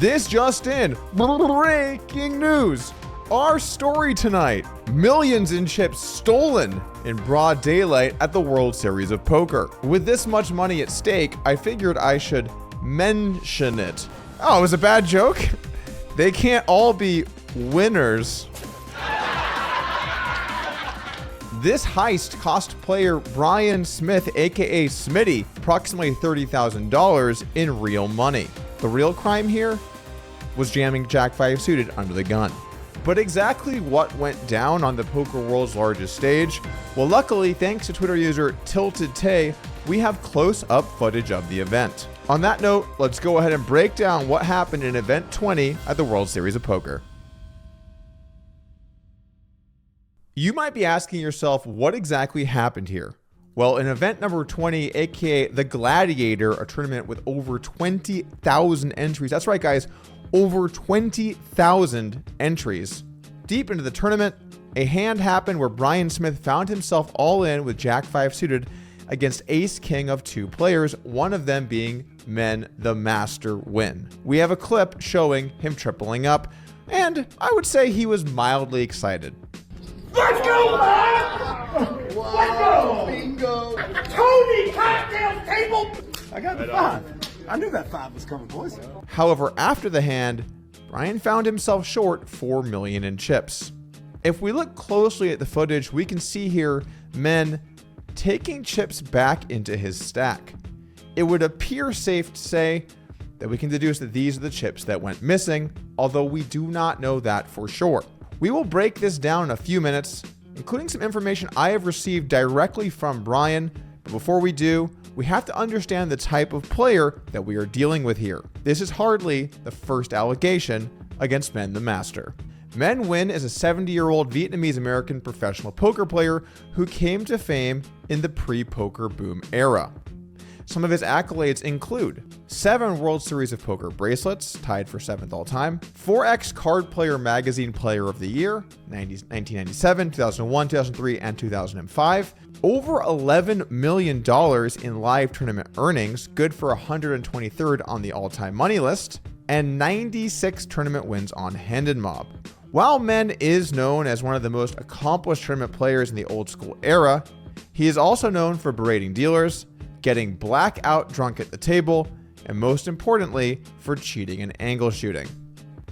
This just in, breaking news. Our story tonight, millions in chips stolen in broad daylight at the World Series of Poker. With this much money at stake, I figured I should mention it. Oh, it was a bad joke? They can't all be winners. This heist cost player Brian Smith, aka Smitty, approximately $30,000 in real money. The real crime here was jamming Jack 5 suited under the gun. But exactly what went down on the poker world's largest stage? Well, luckily, thanks to Twitter user Tilted Tay, we have close-up footage of the event. On that note, let's go ahead and break down what happened in Event 20 at the World Series of Poker. You might be asking yourself what exactly happened here. Well, in event number 20, aka the Gladiator, a tournament with over 20,000 entries. That's right, guys, over 20,000 entries. Deep into the tournament, a hand happened where Brian Smith found himself all in with Jack 5 suited against Ace King of two players, one of them being Nguyen, the master Nguyen. We have a clip showing him tripling up, and I would say he was mildly excited. Let's go, man! Let's go! Bingo! Tony, cocktail table! I got the 5. I knew that 5 was coming, boys. However, after the hand, Brian found himself short 4 million in chips. If we look closely at the footage, we can see here Nguyen taking chips back into his stack. It would appear safe to say that we can deduce that these are the chips that went missing, although we do not know that for sure. We will break this down in a few minutes, including some information I have received directly from Brian. But before we do, we have to understand the type of player that we are dealing with here. This is hardly the first allegation against Nguyen the Master. Nguyen is a 70-year-old Vietnamese-American professional poker player who came to fame in the pre-poker boom era. Some of his accolades include 7 World Series of Poker bracelets, tied for 7th all time, 4X Card Player Magazine Player of the Year, 1997, 2001, 2003, and 2005, over $11 million in live tournament earnings, good for 123rd on the all-time money list, and 96 tournament wins on Hand and Mob. While Nguyen is known as one of the most accomplished tournament players in the old school era, he is also known for berating dealers, getting blackout drunk at the table, and most importantly, for cheating and angle shooting.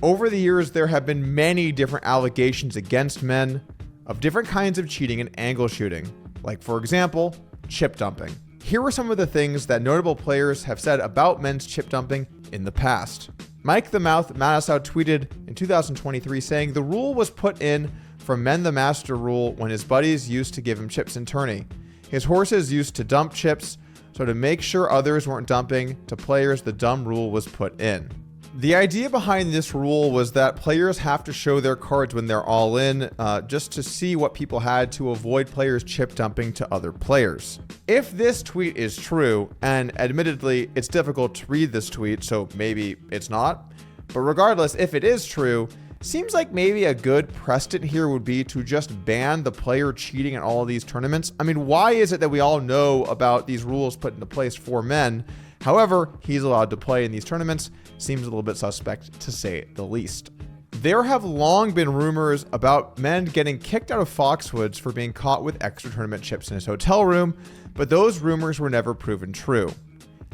Over the years, there have been many different allegations against Nguyen of different kinds of cheating and angle shooting, like for example, chip dumping. Here are some of the things that notable players have said about Nguyen's chip dumping in the past. Mike the Mouth Manasow tweeted in 2023 saying the rule was put in from Nguyen the Master rule when his buddies used to give him chips in tourney. His horses used to dump chips, so to make sure others weren't dumping to players, the dumb rule was put in. The idea behind this rule was that players have to show their cards when they're all in, just to see what people had to avoid players chip dumping to other players. If this tweet is true, and admittedly it's difficult to read this tweet, so maybe it's not, but regardless, if it is true, seems like maybe a good precedent here would be to just ban the player cheating in all of these tournaments. I mean, why is it that we all know about these rules put into place for Nguyen? However, he's allowed to play in these tournaments. Seems a little bit suspect to say the least. There have long been rumors about Nguyen getting kicked out of Foxwoods for being caught with extra tournament chips in his hotel room, but those rumors were never proven true.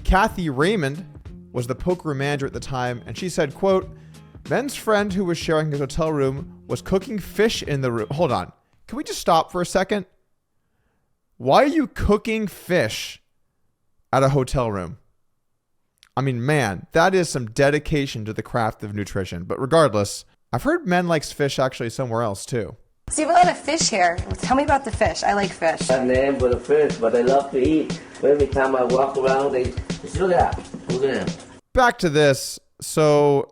Kathy Raymond was the poker manager at the time, and she said, quote, Nguyen's friend who was sharing his hotel room was cooking fish in the room. Hold on. Can we just stop for a second? Why are you cooking fish at a hotel room? I mean, man, that is some dedication to the craft of nutrition. But regardless, I've heard Nguyen likes fish actually somewhere else too. So you have a lot of fish here. Tell me about the fish. I like fish. I name for the fish, but I love to eat. Every time I walk around, they just look at that. Look at them. Back to this. So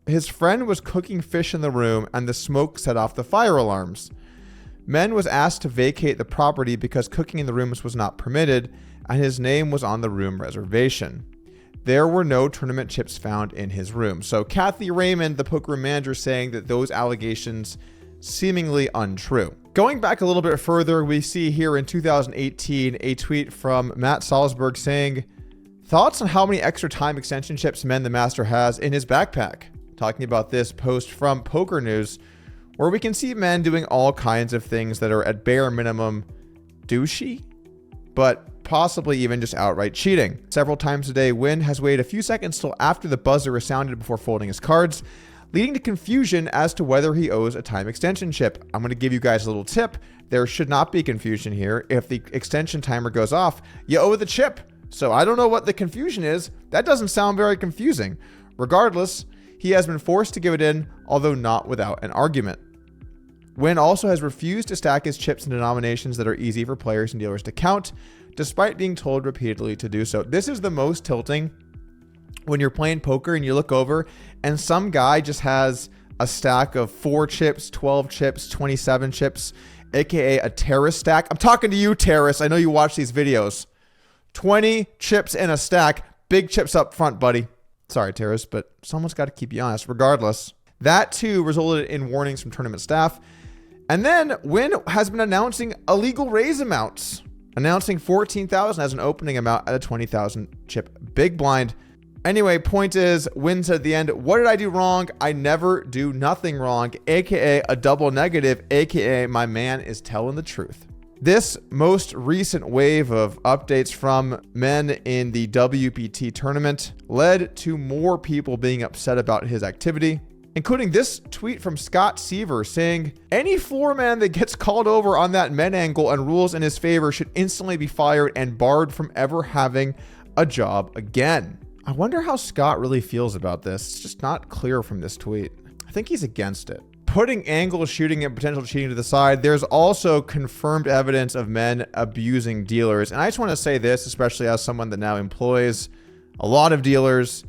his friend was cooking fish in the room and the smoke set off the fire alarms. Nguyen was asked to vacate the property because cooking in the rooms was not permitted and his name was on the room reservation. There were no tournament chips found in his room. So Kathy Raymond, the poker manager, saying that those allegations seemingly untrue. Going back a little bit further, we see here in 2018 a tweet from Matt Salzberg saying, Thoughts on how many extra time extension chips Men the Master has in his backpack? Talking about this post from Poker News, where we can see Men doing all kinds of things that are at bare minimum douchey, but possibly even just outright cheating. Several times a day, Nguyen has waited a few seconds till after the buzzer is sounded before folding his cards, leading to confusion as to whether he owes a time extension chip. I'm going to give you guys a little tip. There should not be confusion here. If the extension timer goes off, you owe the chip. So I don't know what the confusion is. That doesn't sound very confusing. Regardless, he has been forced to give it in, although not without an argument. Nguyen also has refused to stack his chips in denominations that are easy for players and dealers to count, despite being told repeatedly to do so. This is the most tilting when you're playing poker and you look over and some guy just has a stack of 4 chips, 12 chips, 27 chips, aka a terrace stack. I'm talking to you, terrace. I know you watch these videos. 20 chips in a stack, big chips up front, buddy. Sorry, terrace, but someone's got to keep you honest. Regardless, that too resulted in warnings from tournament staff. And then Nguyen has been announcing illegal raise amounts, announcing 14,000 as an opening amount at a 20,000 chip big blind. Anyway, point is, Nguyen said at the end, "What did I do wrong? I never do nothing wrong," aka a double negative, aka my man is telling the truth. This most recent wave of updates from Men in the WPT tournament led to more people being upset about his activity, including this tweet from Scott Seaver saying, "Any floor man that gets called over on that Men angle and rules in his favor should instantly be fired and barred from ever having a job again." I wonder how Scott really feels about this. It's just not clear from this tweet. I think he's against it. Putting angle shooting and potential cheating to the side, there's also confirmed evidence of Men abusing dealers. And I just want to say this, especially as someone that now employs a lot of dealers.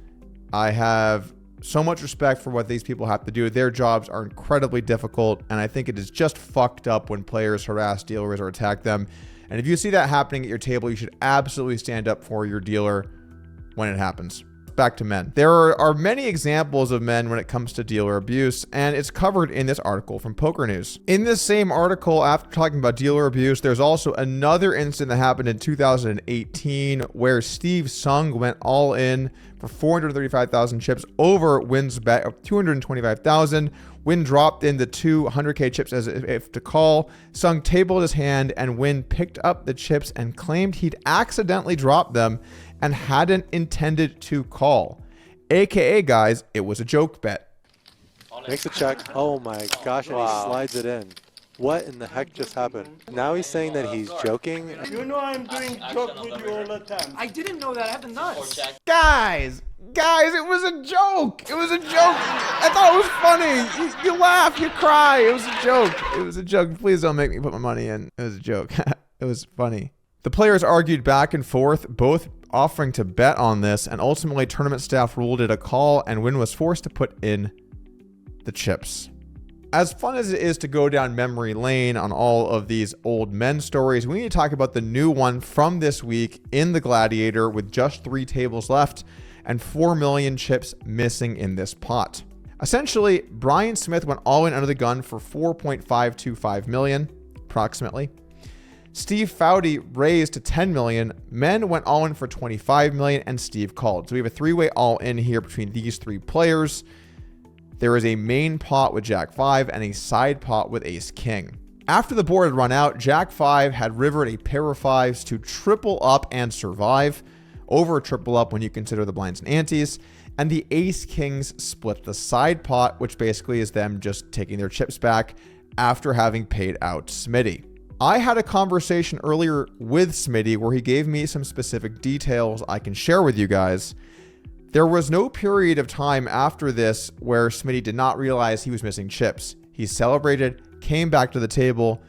I have so much respect for what these people have to do. Their jobs are incredibly difficult, and I think it is just fucked up when players harass dealers or attack them. And if you see that happening at your table, you should absolutely stand up for your dealer when it happens. Back to Men. There are many examples of Men when it comes to dealer abuse, and it's covered in this article from Poker News. In this same article, after talking about dealer abuse, there's also another incident that happened in 2018 where Steve Sung went all in for 435,000 chips over Nguyen's bet of 225,000. Nguyen dropped in the 200K chips as if to call. Sung tabled his hand, and Nguyen picked up the chips and claimed he'd accidentally dropped them and hadn't intended to call. AKA, guys, it was a joke bet. Makes a check. Oh my gosh, and he slides it in. What in the heck just happened? Now he's saying that he's joking. You know I'm doing joke with you all the time. I didn't know that. I have the nuts. Guys, it was a joke. It was a joke. I thought it was funny. You laugh, you cry. It was a joke. It was a joke. Please don't make me put my money in. It was a joke. It was funny. The players argued back and forth, both offering to bet on this, and ultimately tournament staff ruled it a call, and Nguyen was forced to put in the chips. As fun as it is to go down memory lane on all of these old Men stories, we need to talk about the new one from this week in the Gladiator with just 3 tables left and 4 million chips missing in this pot. Essentially, Brian Smith went all in under the gun for 4.525 million, approximately. Steve Foudy raised to 10 million. Men went all in for 25 million, and Steve called. So we have a 3-way all in here between these 3 players. There is a main pot with Jack 5 and a side pot with Ace King. After the board had run out, Jack 5 had rivered a pair of 5s to triple up and survive, over a triple up when you consider the blinds and antes, and the Ace Kings split the side pot, which basically is them just taking their chips back after having paid out Smitty. I had a conversation earlier with Smitty where he gave me some specific details I can share with you guys. There was no period of time after this where Smitty did not realize he was missing chips. He celebrated, came back to the table,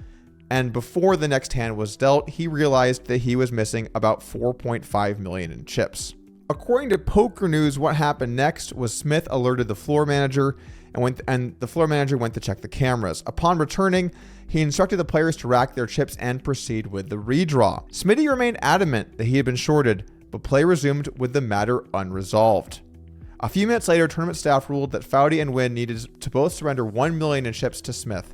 and before the next hand was dealt, he realized that he was missing about 4.5 million in chips. According to Poker News, what happened next was Smith alerted the floor manager, and the floor manager went to check the cameras. Upon returning, he instructed the players to rack their chips and proceed with the redraw. Smitty remained adamant that he had been shorted, but play resumed with the matter unresolved. A few minutes later, tournament staff ruled that Foudy and Nguyen needed to both surrender 1 million in chips to Smith.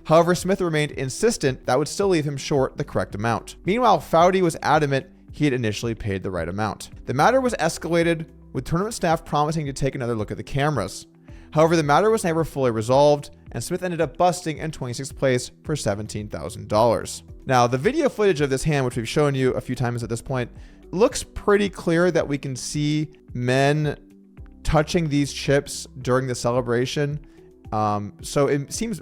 However, Smith remained insistent that would still leave him short the correct amount. Meanwhile, Foudy was adamant he had initially paid the right amount. The matter was escalated, with tournament staff promising to take another look at the cameras. However, the matter was never fully resolved, and Smith ended up busting in 26th place for $17,000. Now, the video footage of this hand, which we've shown you a few times at this point, looks pretty clear that we can see men touching these chips during the celebration. So it seems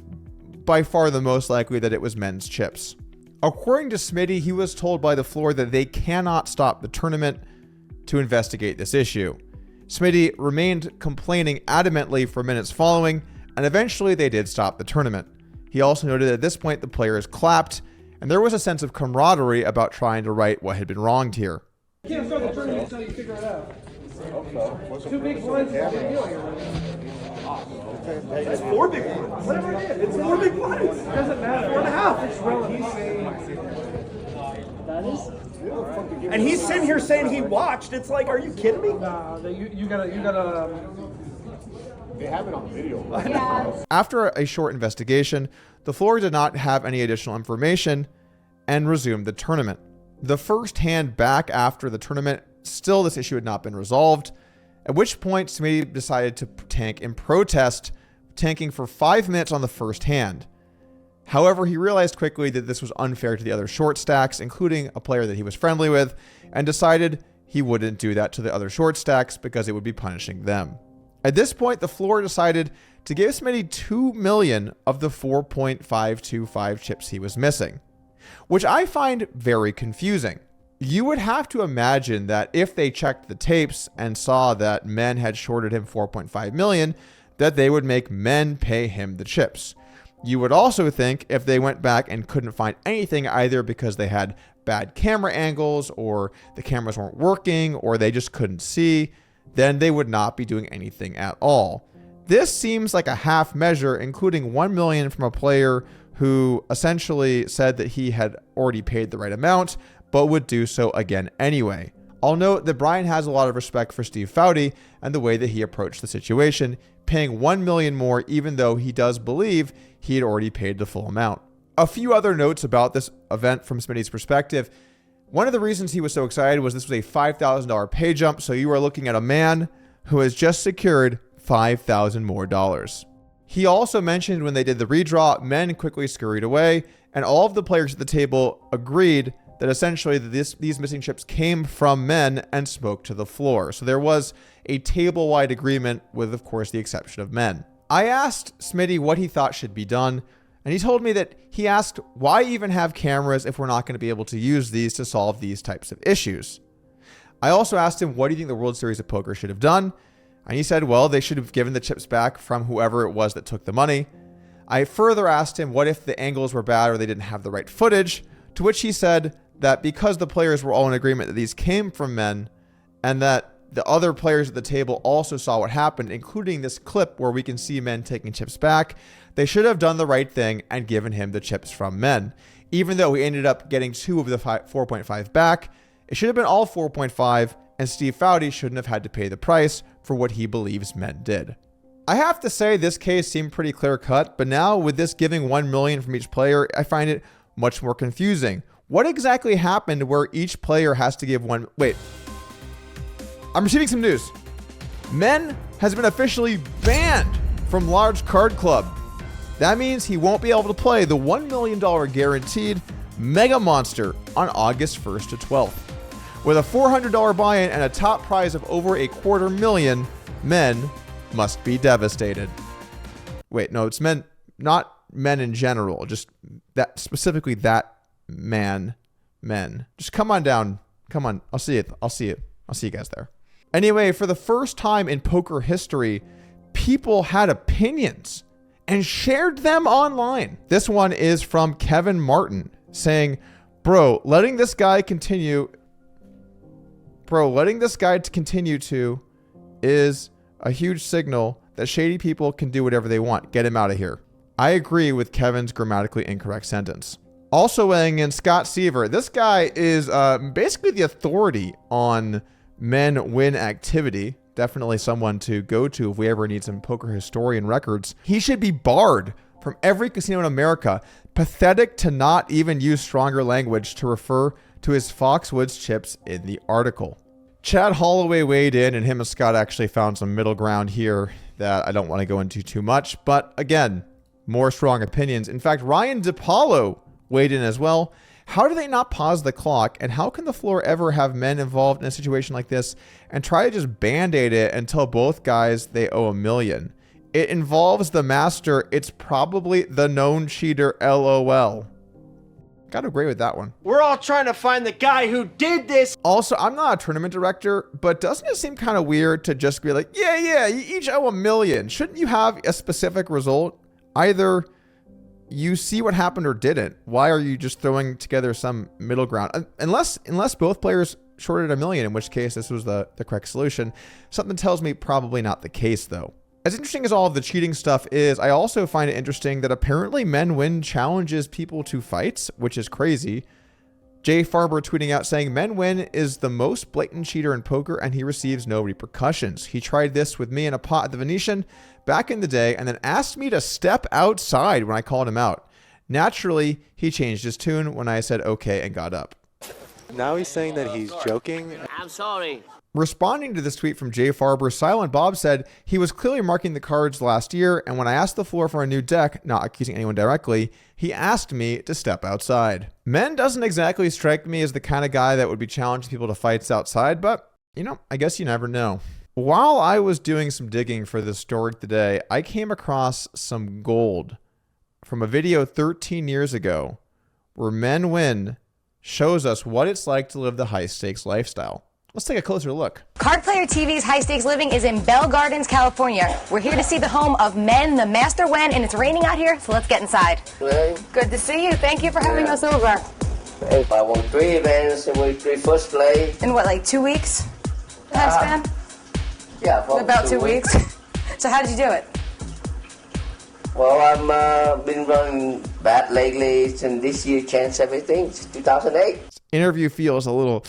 by far the most likely that it was men's chips. According to Smitty, he was told by the floor that they cannot stop the tournament to investigate this issue. Smitty remained complaining adamantly for minutes following, and eventually they did stop the tournament. He also noted that at this point the players clapped, and there was a sense of camaraderie about trying to right what had been wronged here. You can't start the tournament until you figure it out. Two big blinds is a big deal here. That's 4 big blinds. Whatever it is, it's 4 big blinds. It doesn't matter. 4.5. It's relative. That is. And he's sitting here saying he watched. It's like, are you kidding me? Nah, you gotta. They have it on video. After a short investigation, the floor did not have any additional information and resumed the tournament. The first hand back after the tournament, still this issue had not been resolved, at which point Smitty decided to tank in protest, tanking for 5 minutes on the first hand. However, he realized quickly that this was unfair to the other short stacks, including a player that he was friendly with, and decided he wouldn't do that to the other short stacks because it would be punishing them. At this point, the floor decided to give Smitty 2 million of the 4.525 chips he was missing, which I find very confusing. You would have to imagine that if they checked the tapes and saw that men had shorted him 4.5 million, that they would make men pay him the chips. You would also think if they went back and couldn't find anything, either because they had bad camera angles or the cameras weren't working or they just couldn't see, then they would not be doing anything at all. This seems like a half measure, including 1 million from a player who essentially said that he had already paid the right amount, but would do so again anyway. I'll note that Brian has a lot of respect for Steve Foudy and the way that he approached the situation, paying 1 million more even though he does believe he had already paid the full amount. A few other notes about this event from Smitty's perspective. One of the reasons he was so excited was this was a $5,000 pay jump, so you are looking at a man who has just secured $5,000 more dollars. He also mentioned when they did the redraw, men quickly scurried away, and all of the players at the table agreed that essentially these missing chips came from men and smoked to the floor. So there was a table-wide agreement with, of course, the exception of men. I asked Smitty what he thought should be done, and he told me that he asked, why even have cameras if we're not going to be able to use these to solve these types of issues? I also asked him, what do you think the World Series of Poker should have done? And he said, well, they should have given the chips back from whoever it was that took the money. I further asked him what if the angles were bad or they didn't have the right footage, to which he said that because the players were all in agreement that these came from men and that the other players at the table also saw what happened, including this clip where we can see men taking chips back, they should have done the right thing and given him the chips from men. Even though he ended up getting 2 of the 4.5 back, it should have been all 4.5, and Steve Foudy shouldn't have had to pay the price for what he believes men did. I have to say this case seemed pretty clear cut, but now with this giving 1 million from each player, I find it much more confusing. What exactly happened where each player has to give one? Wait, I'm receiving some news. Men has been officially banned from Large Card Club. That means he won't be able to play the $1 million guaranteed Mega Monster on August 1st to 12th. With a $400 buy-in and a top prize of over $250,000, men must be devastated. Wait, no, it's men, not men in general, just that specifically that men. Just come on down. Come on. I'll see you guys there. Anyway, for the first time in poker history, people had opinions and shared them online. This one is from Kevin Martin saying, bro, letting this guy continue to is a huge signal that shady people can do whatever they want. Get him out of here. I agree with Kevin's grammatically incorrect sentence. Also weighing in, Scott Seaver. This guy is basically the authority on men win activity. Definitely someone to go to if we ever need some poker historian records. He should be barred from every casino in America. Pathetic to not even use stronger language to refer to his Foxwoods chips in the article. Chad Holloway weighed in, and him and Scott actually found some middle ground here that I don't want to go into too much. But again, more strong opinions. In fact, Ryan DiPaolo weighed in as well. How do they not pause the clock? And how can the floor ever have men involved in a situation like this and try to just band-aid it and tell both guys they owe $1 million? It involves the master. It's probably the known cheater, LOL. Gotta agree with that one. We're all trying to find the guy who did this. Also, I'm not a tournament director, but doesn't it seem kind of weird to just be like, yeah, you each owe $1 million. Shouldn't you have a specific result? Either you see what happened or didn't. Why are you just throwing together some middle ground? Unless both players shorted $1 million, in which case this was the correct solution. Something tells me probably not the case, though. As interesting as all of the cheating stuff is, I also find it interesting that apparently Nguyen challenges people to fights, which is crazy. Jay Farber tweeting out saying, Nguyen is the most blatant cheater in poker and he receives no repercussions. He tried this with me in a pot at the Venetian back in the day and then asked me to step outside when I called him out. Naturally, he changed his tune when I said okay and got up. Now he's saying that he's joking. I'm sorry. Responding to this tweet from Jay Farber, Silent Bob said he was clearly marking the cards last year, and when I asked the floor for a new deck, not accusing anyone directly, he asked me to step outside. Men doesn't exactly strike me as the kind of guy that would be challenging people to fights outside, but, you know, I guess you never know. While I was doing some digging for this story today, I came across some gold from a video 13 years ago where Nguyen shows us what it's like to live the high-stakes lifestyle. Let's take a closer look. Card Player TV's High Stakes Living is in Bell Gardens, California. We're here to see the home of Men, the Master Nguyen, and it's raining out here, so let's get inside. Hey. Good to see you. Thank you for having us over. Hey, I won 3 events and we 3 first place. In what, like 2 weeks? Time span? Yeah, About 2 weeks. So how did you do it? Well, I've been running bad lately, and this year changed everything. It's 2008. Interview feels a little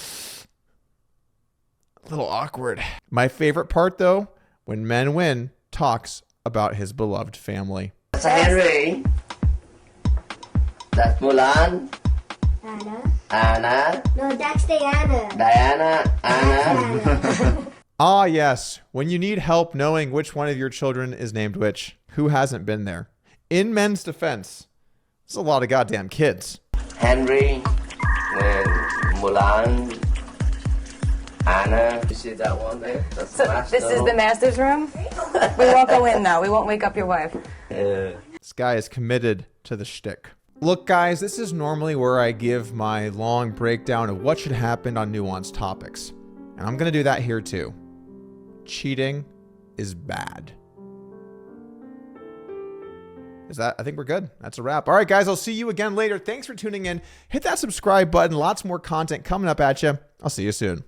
awkward. My favorite part, though, when Nguyen talks about his beloved family. That's Henry. That's Mulan. Anna. No, that's Diana. Anna. Ah, yes. When you need help knowing which one of your children is named which, who hasn't been there? In men's defense, there's a lot of goddamn kids. Henry. And Mulan. Anna. You see that one there? That's So this is the master's room? We won't go in now. We won't wake up your wife. This guy is committed to the shtick. Look, guys, this is normally where I give my long breakdown of what should happen on nuanced topics. And I'm going to do that here too. Cheating is bad. I think we're good. That's a wrap. All right, guys, I'll see you again later. Thanks for tuning in. Hit that subscribe button. Lots more content coming up at you. I'll see you soon.